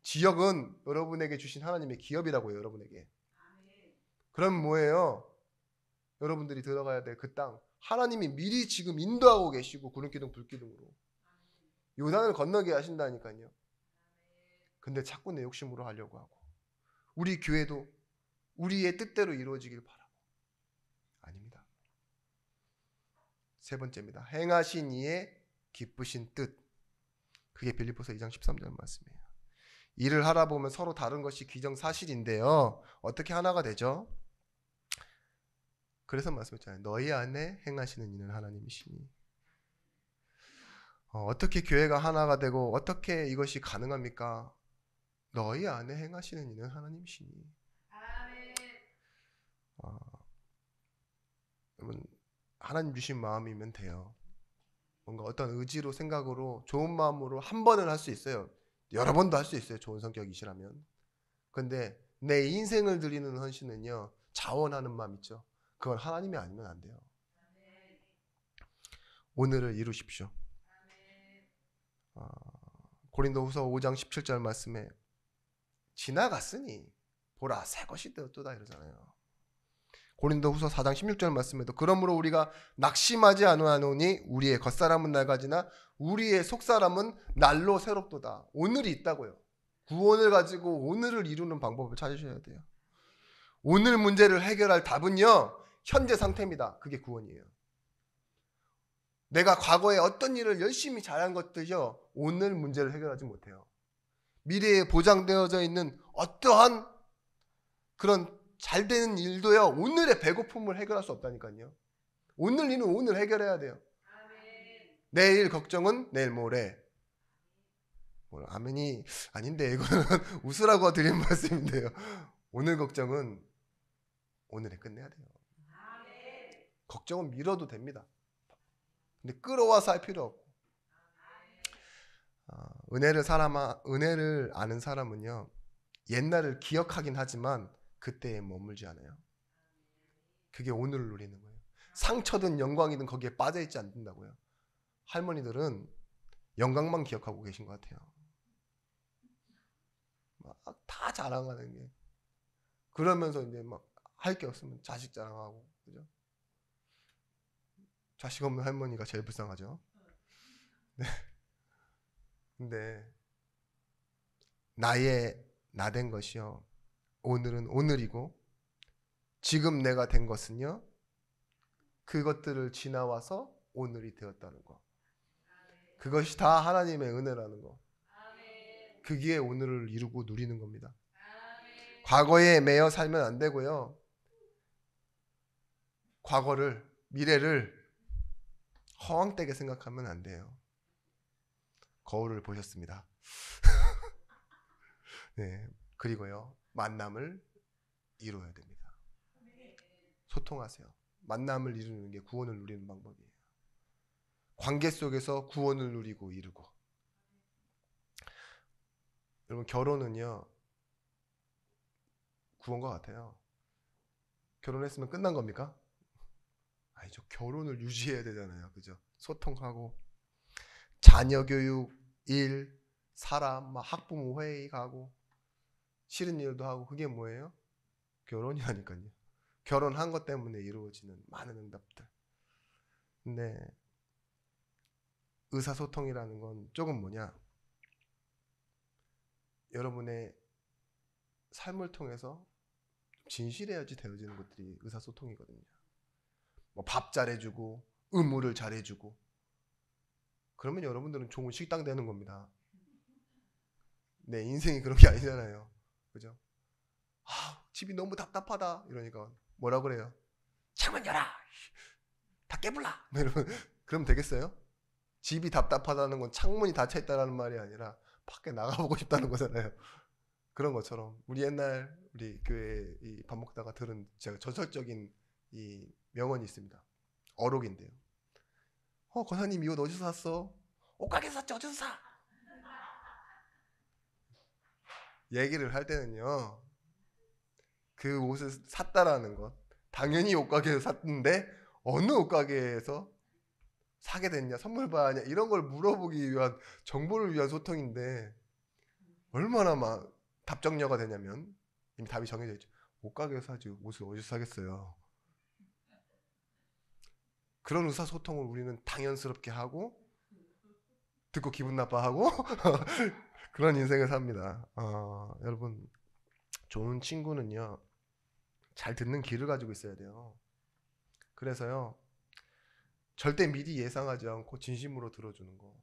지역은 여러분에게 주신 하나님의 기업이라고요. 여러분에게. 그럼 뭐예요? 여러분들이 들어가야 될 그 땅, 하나님이 미리 지금 인도하고 계시고 구름기둥 불기둥으로 요단을 건너게 하신다니까요. 근데 자꾸 내 욕심으로 하려고 하고, 우리 교회도 우리의 뜻대로 이루어지길 바라고. 아닙니다. 세 번째입니다. 행하신 이의 기쁘신 뜻. 그게 빌립보서 2장 13절 말씀이에요. 일을 하다 보면 서로 다른 것이 기정사실인데요. 어떻게 하나가 되죠? 그래서 말씀했잖아요. 너희 안에 행하시는 이는 하나님이시니. 어떻게 교회가 하나가 되고 어떻게 이것이 가능합니까? 너희 안에 행하시는 이는 하나님이시니. 여러분, 하나님 주신 마음이면 돼요. 뭔가 어떤 의지로 생각으로 좋은 마음으로 한 번을 할 수 있어요. 여러 번도 할 수 있어요. 좋은 성격이시라면. 근데 내 인생을 드리는 헌신은요, 자원하는 마음 있죠. 그건 하나님이 아니면 안 돼요. 오늘을 이루십시오. 고린도후서 5장 17절 말씀에 지나갔으니 보라 새 것이 되었도다 이러잖아요. 고린도후서 4장 16절 말씀에도 그러므로 우리가 낙심하지 아니하노니 우리의 겉사람은 낡아지나 우리의 속사람은 날로 새롭도다. 오늘이 있다고요. 구원을 가지고 오늘을 이루는 방법을 찾으셔야 돼요. 오늘 문제를 해결할 답은요, 현재 상태입니다. 그게 구원이에요. 내가 과거에 어떤 일을 열심히 잘한 것들이요, 오늘 문제를 해결하지 못해요. 미래에 보장되어져 있는 어떠한 그런 잘 되는 일도요, 오늘의 배고픔을 해결할 수 없다니까요. 오늘 일은 오늘 해결해야 돼요. 내일 걱정은 내일 모레. 아멘이 아닌데 이거는 웃으라고 드린 말씀인데요. 오늘 걱정은 오늘에 끝내야 돼요. 걱정은 미뤄도 됩니다. 근데 끌어와서 할 필요 없고. 은혜를 아는 사람은요, 옛날을 기억하긴 하지만 그때에 머물지 않아요. 그게 오늘을 누리는 거예요. 상처든 영광이든 거기에 빠져있지 않는다고요. 할머니들은 영광만 기억하고 계신 것 같아요. 막 다 자랑하는 게. 그러면서 이제 막 할 게 없으면 자식 자랑하고, 그죠? 자식 없는 할머니가 제일 불쌍하죠. 네. 근데 나 된 것이요, 오늘은 오늘이고 지금 내가 된 것은요, 그것들을 지나와서 오늘이 되었다는 거. 그것이 다 하나님의 은혜라는 거. 그게 오늘을 이루고 누리는 겁니다. 과거에 매여 살면 안 되고요, 미래를 허황되게 생각하면 안 돼요. 거울을 보셨습니다. 네, 그리고요, 만남을 이루어야 됩니다. 소통하세요. 만남을 이루는 게 구원을 누리는 방법이에요. 관계 속에서 구원을 누리고 이루고. 여러분, 결혼은요, 구원과 같아요. 결혼했으면 끝난 겁니까? 아니죠. 결혼을 유지해야 되잖아요. 그죠? 소통하고, 자녀 교육, 일, 사람, 막 학부모 회의 가고, 싫은 일도 하고. 그게 뭐예요? 결혼이라니까요. 결혼한 것 때문에 이루어지는 많은 응답들. 근데 의사소통이라는 건 조금 뭐냐? 여러분의 삶을 통해서 진실해야지 되어지는 것들이 의사소통이거든요. 뭐 밥 잘해주고 의무를 잘해주고 그러면 여러분들은 좋은 식당 되는 겁니다. 내 인생이 그런 게 아니잖아요. 그죠? 아, 집이 너무 답답하다 이러니까 뭐라 그래요? 창문 열어! 다 깨불라! 이러면 그럼 되겠어요? 집이 답답하다는 건 창문이 닫혀 있다는 말이 아니라 밖에 나가보고 싶다는 거잖아요. 그런 것처럼 우리 옛날 우리 교회 밥 먹다가 들은 제가 전설적인 이 명언이 있습니다. 어록인데요. 권사님 이 옷 어디서 샀어? 옷가게에서 샀지 어디서 사? 얘기를 할 때는요. 그 옷을 샀다라는 것 당연히 옷가게에서 샀는데 어느 옷가게에서 사게 됐냐 선물 받았냐 이런 걸 물어보기 위한 정보를 위한 소통인데 얼마나 막 답정너가 되냐면 이미 답이 정해져 있죠. 옷가게에서 사지 옷을 어디서 사겠어요. 그런 의사소통을 우리는 당연스럽게 하고 듣고 기분 나빠하고 그런 인생을 삽니다. 여러분 좋은 친구는요 잘 듣는 귀를 가지고 있어야 돼요. 그래서요 절대 미리 예상하지 않고 진심으로 들어주는 거.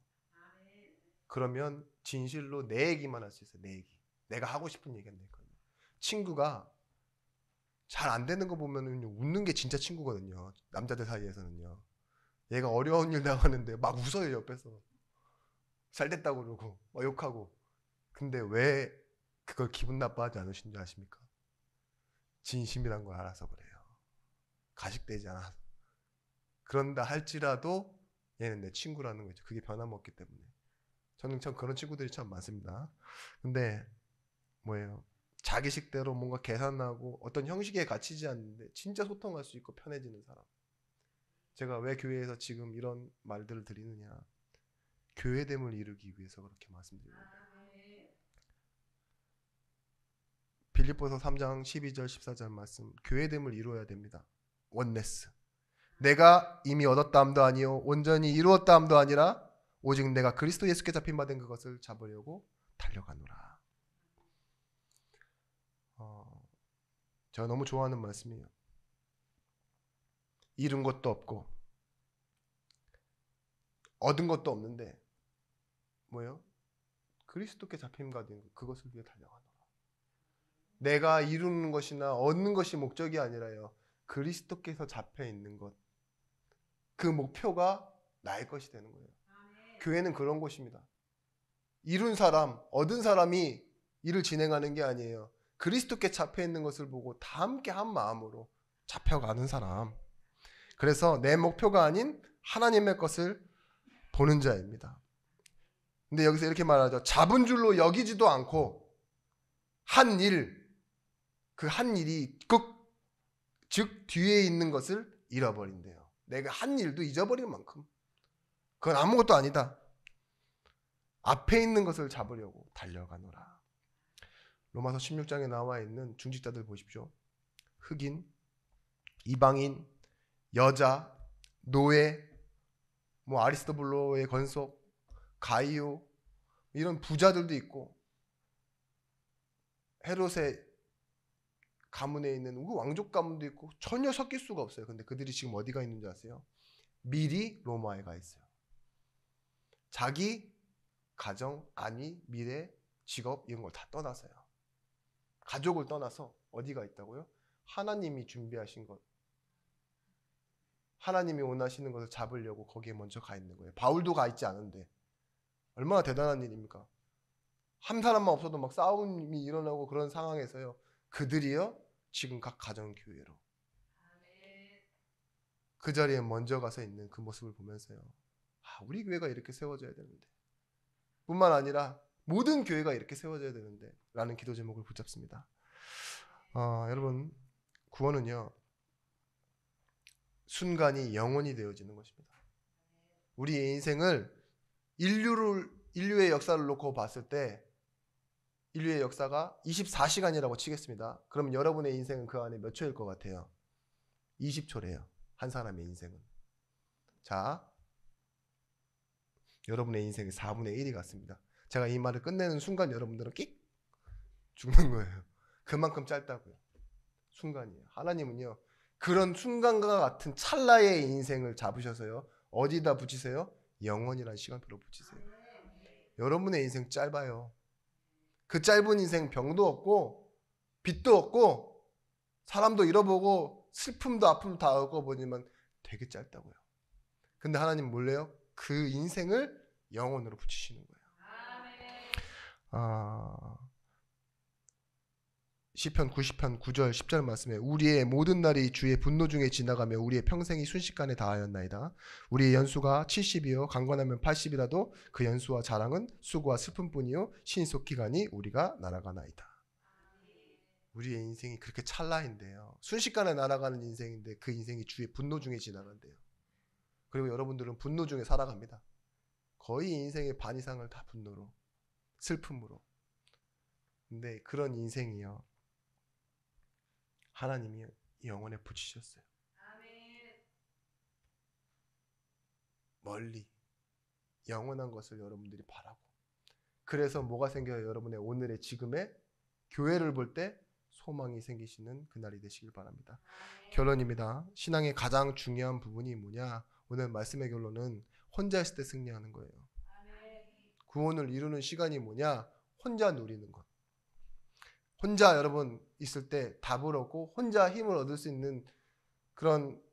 그러면 진실로 내 얘기만 할 수 있어요. 내 얘기. 내가 하고 싶은 얘기 안 될거든요. 친구가 잘 안 되는 거 보면은 웃는 게 진짜 친구거든요. 남자들 사이에서는요. 얘가 어려운 일 당하는데 막 웃어요 옆에서. 잘 됐다고 그러고 막 욕하고. 근데 왜 그걸 기분 나빠하지 않으신 줄 아십니까? 진심이란 걸 알아서 그래요. 가식되지 않아서. 그런다 할지라도 얘는 내 친구라는 거죠. 그게 변함없기 때문에. 저는 참 그런 친구들이 참 많습니다. 근데 뭐예요? 자기식대로 뭔가 계산하고 어떤 형식에 갇히지 않는데 진짜 소통할 수 있고 편해지는 사람. 제가 왜 교회에서 지금 이런 말들을 드리느냐. 교회됨을 이루기 위해서 그렇게 말씀드립니다. 빌립보서 3장 12절 14절 말씀. 교회됨을 이루어야 됩니다. 원네스. 내가 이미 얻었다함도 아니요 온전히 이루었다함도 아니라 오직 내가 그리스도 예수께 잡힌 바 된 그것을 잡으려고 달려가노라. 제가 너무 좋아하는 말씀이에요. 잃은 것도 없고 얻은 것도 없는데 뭐예요? 그리스도께 잡힌 바 된 그것을 위해 달려가노라. 내가 이루는 것이나 얻는 것이 목적이 아니라요. 그리스도께서 잡혀 있는 것. 그 목표가 나의 것이 되는 거예요. 교회는 그런 곳입니다. 이룬 사람, 얻은 사람이 일을 진행하는 게 아니에요. 그리스도께 잡혀 있는 것을 보고 다 함께 한 마음으로 잡혀가는 사람. 그래서 내 목표가 아닌 하나님의 것을 보는 자입니다. 근데 여기서 이렇게 말하죠. 잡은 줄로 여기지도 않고 한 일, 그 한 일이 즉 뒤에 있는 것을 잃어버린대요. 내가 한 일도 잊어버릴 만큼. 그건 아무것도 아니다. 앞에 있는 것을 잡으려고 달려가노라. 로마서 16장에 나와 있는 중직자들 보십시오. 흑인, 이방인, 여자, 노예, 뭐 아리스토블로의 건속, 가이오 이런 부자들도 있고 헤롯의 가문에 있는 왕족 가문도 있고 전혀 섞일 수가 없어요. 근데 그들이 지금 어디가 있는지 아세요? 미리 로마에 가 있어요. 자기 가정, 아니, 미래, 직업 이런 걸 다 떠나서요. 가족을 떠나서 어디가 있다고요? 하나님이 준비하신 것, 하나님이 원하시는 것을 잡으려고 거기에 먼저 가 있는 거예요. 바울도 가 있지 않은데 얼마나 대단한 일입니까? 한 사람만 없어도 막 싸움이 일어나고 그런 상황에서요. 그들이요 지금 각 가정교회로 그 자리에 먼저 가서 있는 그 모습을 보면서요. 우리 교회가 이렇게 세워져야 되는데 뿐만 아니라 모든 교회가 이렇게 세워져야 되는데 라는 기도 제목을 붙잡습니다. 여러분 구원은요 순간이 영원이 되어지는 것입니다. 우리의 인생을 인류의 역사를 놓고 봤을 때 인류의 역사가 24시간이라고 치겠습니다. 그럼 여러분의 인생은 그 안에 몇 초일 것 같아요? 20초래요. 한 사람의 인생은. 자, 여러분의 인생의 4분의 1이 같습니다. 제가 이 말을 끝내는 순간 여러분들은 끽 죽는 거예요. 그만큼 짧다고요. 순간이에요. 하나님은요, 그런 순간과 같은 찰나의 인생을 잡으셔서요, 어디다 붙이세요? 영원이라는 시간표로 붙이세요. 여러분의 인생 짧아요. 그 짧은 인생 병도 없고 빚도 없고 사람도 잃어보고 슬픔도 아픔도 다 겪어보지만 되게 짧다고요. 근데 하나님 몰래요? 그 인생을 영원으로 붙이시는 거예요. 시편 90편 9절 10절 말씀에 우리의 모든 날이 주의 분노 중에 지나가며 우리의 평생이 순식간에 다하였나이다. 우리의 연수가 70이요 강건하면 80이라도 그 연수와 자랑은 수고와 슬픔뿐이요 신속기간이 우리가 날아가나이다. 우리의 인생이 그렇게 찰나인데요. 순식간에 날아가는 인생인데 그 인생이 주의 분노 중에 지나간대요. 그리고 여러분들은 분노 중에 살아갑니다. 거의 인생의 반 이상을 다 분노로, 슬픔으로. 근데 그런 인생이요, 하나님이 영혼에 붙이셨어요. 멀리 영원한 것을 여러분들이 바라고. 그래서 뭐가 생겨요? 여러분의 오늘의 지금의 교회를 볼 때 소망이 생기시는 그날이 되시길 바랍니다. 결론입니다. 신앙의 가장 중요한 부분이 뭐냐? 오늘 말씀의 결론은 혼자 있을 때 승리하는 거예요. 구원을 이루는 시간이 뭐냐? 혼자 누리는 것. 혼자 여러분 있을 때 답을 얻고 혼자 힘을 얻을 수 있는 그런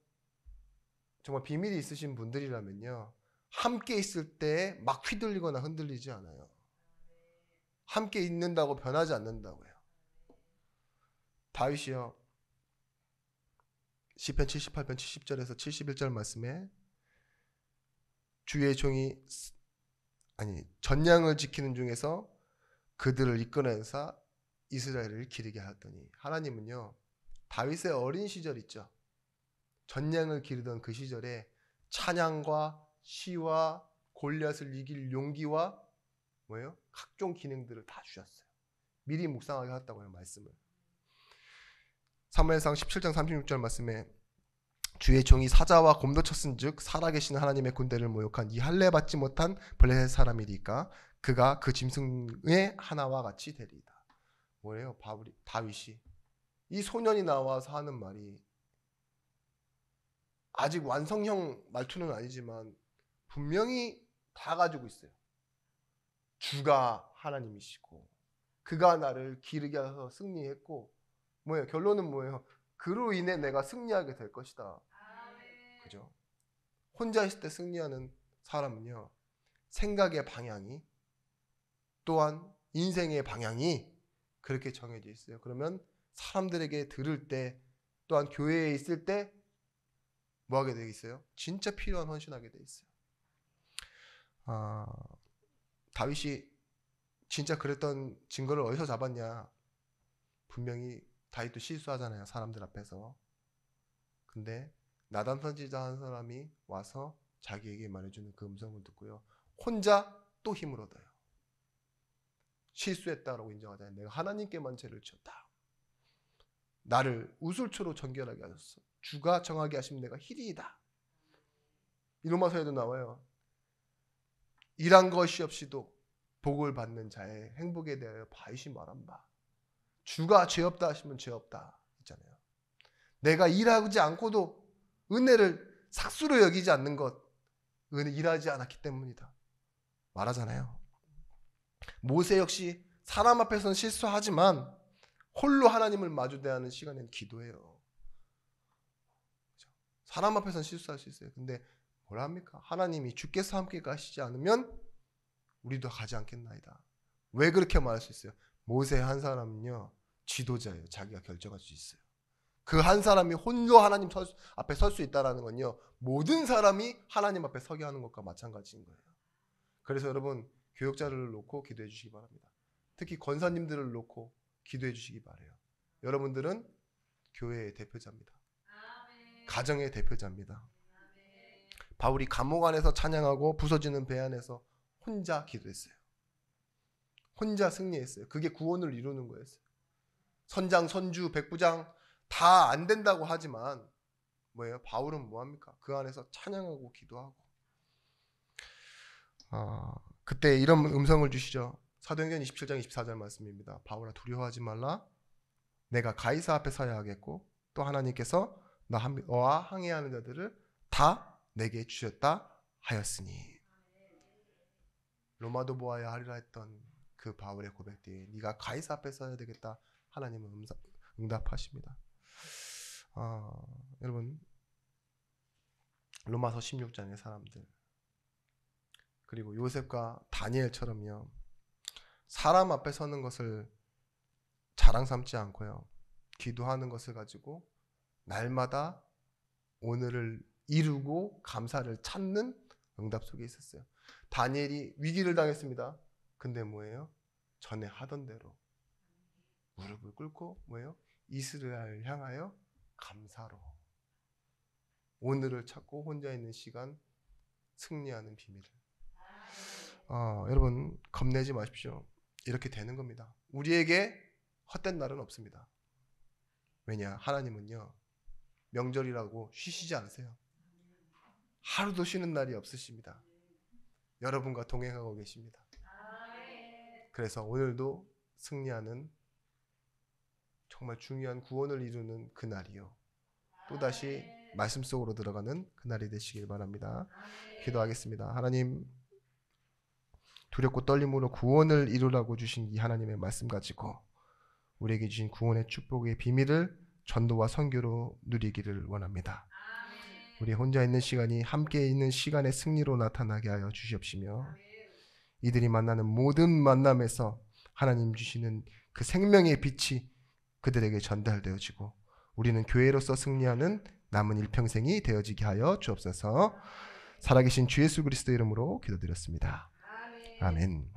정말 비밀이 있으신 분들이라면요, 함께 있을 때 막 휘둘리거나 흔들리지 않아요. 함께 있는다고 변하지 않는다고요. 다윗이요, 시편 78편 70절에서 71절 말씀에 주의 종이 전양을 지키는 중에서 그들을 이끌어내사 이스라엘을 기르게 하였더니, 하나님은요, 다윗의 어린 시절 있죠. 전량을 기르던 그 시절에 찬양과 시와 골리앗을 이길 용기와 뭐예요? 각종 기능들을 다 주셨어요. 미리 묵상하게 하였다고요, 말씀을. 사무엘상 17장 36절 말씀에 주의 종이 사자와 곰도 쳤은즉 살아계신 하나님의 군대를 모욕한 이 할례 받지 못한 블레셋 사람이리까 그가 그 짐승의 하나와 같이 되리이다. 뭐예요? 다윗이 이 소년이 나와서 하는 말이 아직 완성형 말투는 아니지만 분명히 다 가지고 있어요. 주가 하나님이시고 그가 나를 기르게 해서 승리했고, 뭐예요? 결론은 뭐예요? 그로 인해 내가 승리하게 될 것이다. 그죠? 혼자 있을 때 승리하는 사람은요, 생각의 방향이 또한 인생의 방향이 그렇게 정해져 있어요. 그러면 사람들에게 들을 때 또한 교회에 있을 때 뭐 하게 돼 있어요? 진짜 필요한 헌신하게 돼 있어요. 다윗이 진짜 그랬던 증거를 어디서 잡았냐? 분명히 다윗도 실수하잖아요, 사람들 앞에서. 근데 나단 선지자 한 사람이 와서 자기에게 말해주는 그 음성을 듣고요, 혼자 또 힘을 얻어요. 실수했다라고 인정하잖아요. 내가 하나님께만 죄를 지었다. 나를 우슬초로 정결하게 하셨어. 주가 정하게 하시면 내가 희리이다. 이 로마서에도 나와요. 일한 것이 없이도 복을 받는 자의 행복에 대하여 바이시 말한 바. 주가 죄 없다 하시면 죄 없다 있잖아요. 내가 일하지 않고도 은혜를 삭수로 여기지 않는 것, 일하지 않았기 때문이다 말하잖아요. 모세 역시 사람 앞에서는 실수하지만 홀로 하나님을 마주 대하는 시간에는 기도해요. 사람 앞에서는 실수할 수 있어요. 근데 뭐라 합니까? 하나님이 주께서 함께 가시지 않으면 우리도 가지 않겠나이다. 왜 그렇게 말할 수 있어요? 모세 한 사람은요, 지도자예요. 자기가 결정할 수 있어요. 그 한 사람이 홀로 하나님 앞에 설 수 있다는 건요, 모든 사람이 하나님 앞에 서게 하는 것과 마찬가지인 거예요. 그래서 여러분, 교역자를 놓고 기도해 주시기 바랍니다. 특히 권사님들을 놓고 기도해 주시기 바라요. 여러분들은 교회의 대표자입니다. 가정의 대표자입니다. 바울이 감옥 안에서 찬양하고 부서지는 배 안에서 혼자 기도했어요. 혼자 승리했어요. 그게 구원을 이루는 거였어요. 선장, 선주, 백부장 다 안 된다고 하지만 뭐예요? 바울은 뭐합니까? 그 안에서 찬양하고 기도하고. 그때 이런 음성을 주시죠. 사도행전 27장 24절 말씀입니다. 바울아 두려워하지 말라. 내가 가이사 앞에 서야 하겠고 또 하나님께서 너와 항해하는 자들을 다 내게 주셨다 하였으니. 로마도 보아야 하리라 했던 그 바울의 고백들이 네가 가이사 앞에 서야 되겠다. 하나님은 응답하십니다. 여러분 로마서 16장의 사람들 그리고 요셉과 다니엘처럼요. 사람 앞에 서는 것을 자랑 삼지 않고요. 기도하는 것을 가지고 날마다 오늘을 이루고 감사를 찾는 응답 속에 있었어요. 다니엘이 위기를 당했습니다. 근데 뭐예요? 전에 하던 대로 무릎을 꿇고 뭐예요? 이스라엘을 향하여 감사로 오늘을 찾고 혼자 있는 시간 승리하는 비밀을. 여러분 겁내지 마십시오. 이렇게 되는 겁니다. 우리에게 헛된 날은 없습니다. 왜냐? 하나님은요 명절이라고 쉬시지 않으세요. 하루도 쉬는 날이 없으십니다. 여러분과 동행하고 계십니다. 그래서 오늘도 승리하는 정말 중요한 구원을 이루는 그날이요. 또다시 말씀 속으로 들어가는 그날이 되시길 바랍니다. 기도하겠습니다. 하나님 두렵고 떨림으로 구원을 이루라고 주신 이 하나님의 말씀 가지고 우리에게 주신 구원의 축복의 비밀을 전도와 선교로 누리기를 원합니다. 우리 혼자 있는 시간이 함께 있는 시간의 승리로 나타나게 하여 주시옵시며 이들이 만나는 모든 만남에서 하나님 주시는 그 생명의 빛이 그들에게 전달되어지고 우리는 교회로서 승리하는 남은 일평생이 되어지게 하여 주옵소서. 살아계신 주 예수 그리스도 이름으로 기도드렸습니다. 아멘.